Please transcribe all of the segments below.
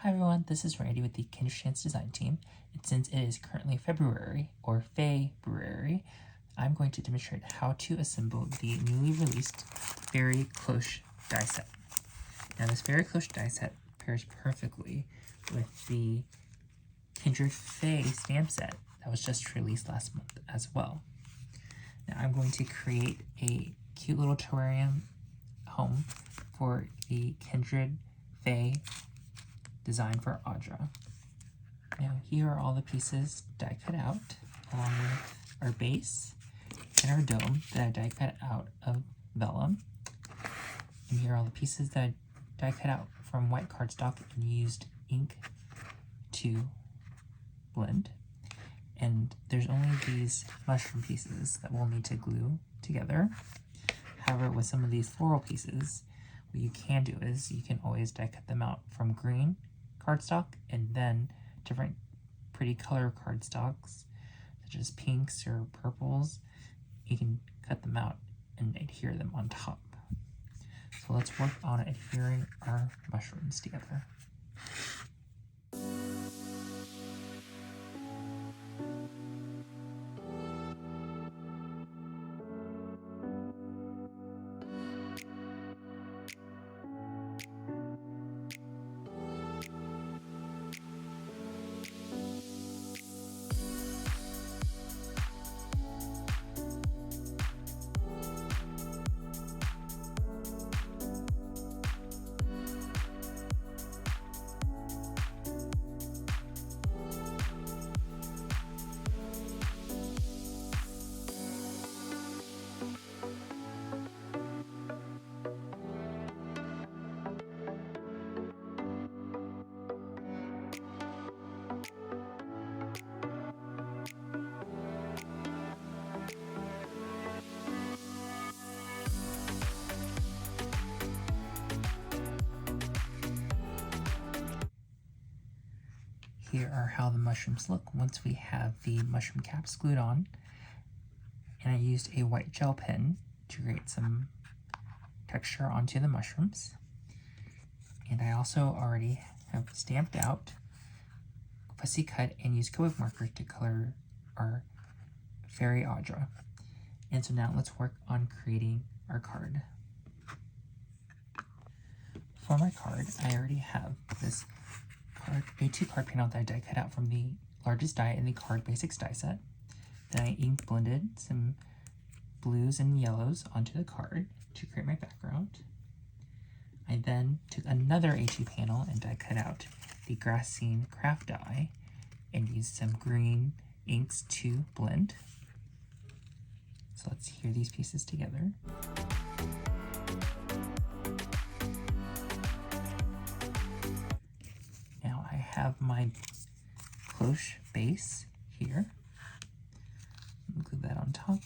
Hi everyone, this is Randy with the Kindred Fae design team, and since it is currently February, or February, I'm going to demonstrate how to assemble the newly released Fairy Cloche die set. Now this Fairy Cloche die set pairs perfectly with the Kindred Fae stamp set that was just released last month as well. Now I'm going to create a cute little terrarium home for the Kindred Fae design for Audra. Now here are all the pieces die cut out, along with our base and our dome that I die cut out of vellum. And here are all the pieces that I die cut out from white cardstock and used ink to blend. And there's only these mushroom pieces that we'll need to glue together. However, with some of these floral pieces, what you can do is you can always die cut them out from green cardstock and then different pretty color cardstocks such as pinks or purples. You can cut them out and adhere them on top. So let's work on adhering our mushrooms together. Here are how the mushrooms look once we have the mushroom caps glued on. And I used a white gel pen to create some texture onto the mushrooms. And I also already have stamped out, fussy cut, and used Copic marker to color our Fairy Audra. And so now let's work on creating our card. For my card, I already have this A2 card panel that I die cut out from the largest die in the Card Basics die set. Then I ink blended some blues and yellows onto the card to create my background. I then took another A2 panel and die cut out the Grass Scene craft die and used some green inks to blend. So let's adhere these pieces together. Have my cloche base here. Glue that on top.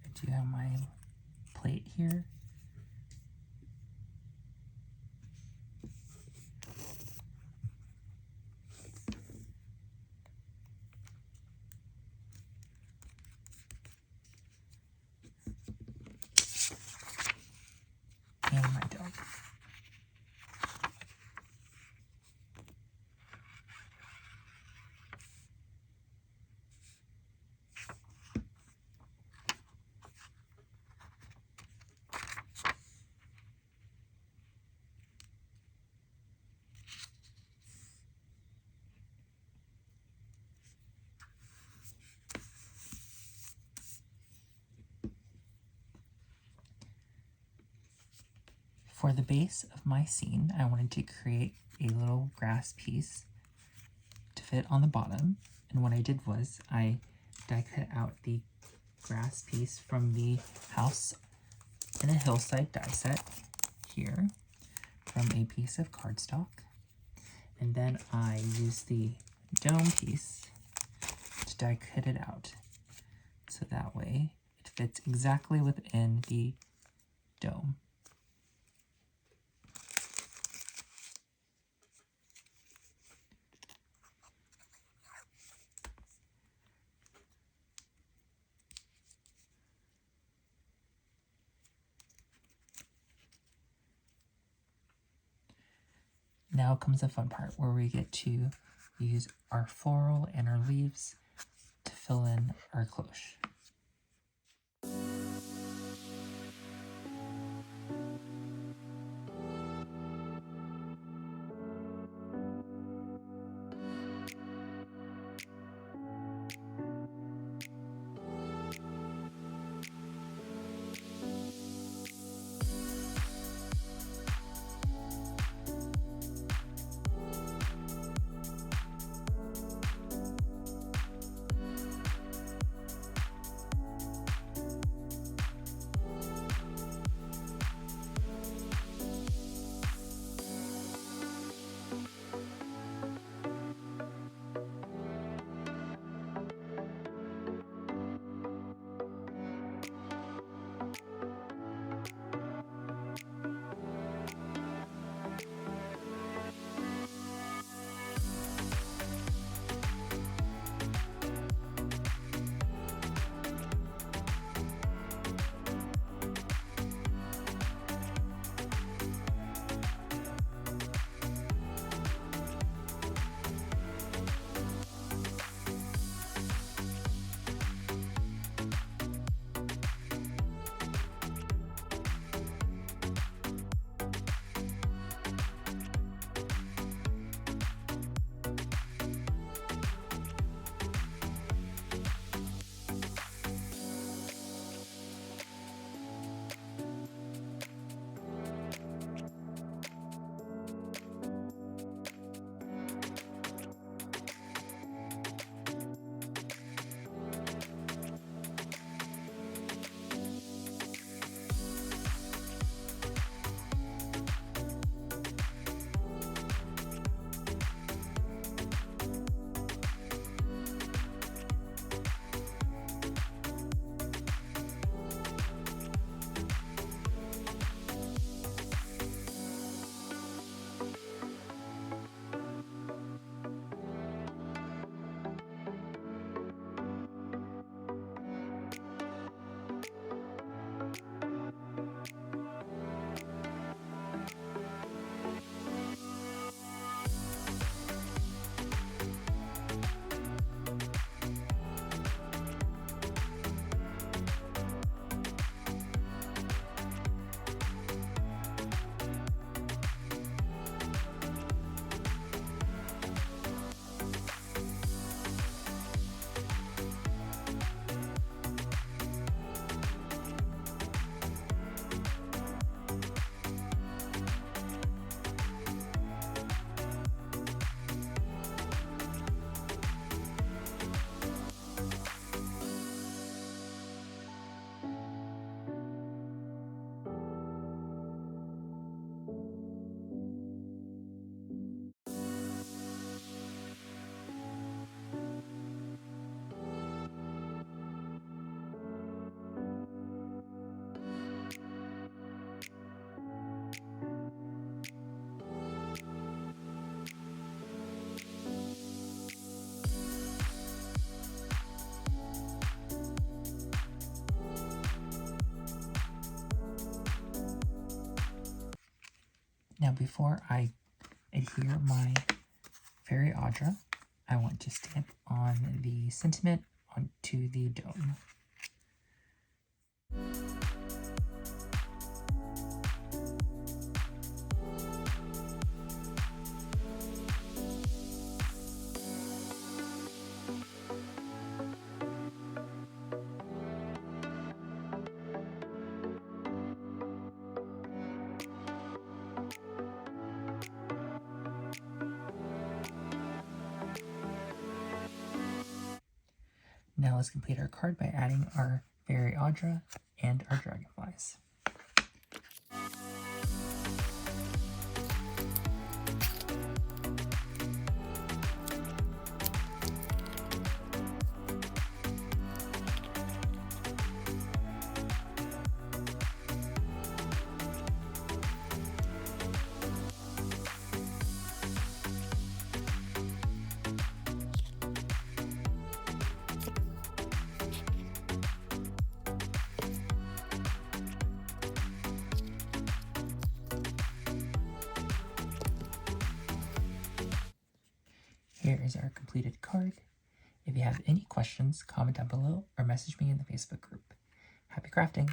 I do have my plate here. And my dog. For the base of my scene, I wanted to create a little grass piece to fit on the bottom. And what I did was I die cut out the grass piece from the House in a Hillside die set here from a piece of cardstock. And then I used the dome piece to die cut it out. So that way it fits exactly within the dome. Now comes the fun part where we get to use our floral and our leaves to fill in our cloche. Now before I adhere my Fairy Audra, I want to stamp on the sentiment onto the dome. Now let's complete our card by adding our Fairy Audra and our dragonflies. Here is our completed card. If you have any questions, comment down below or message me in the Facebook group. Happy crafting!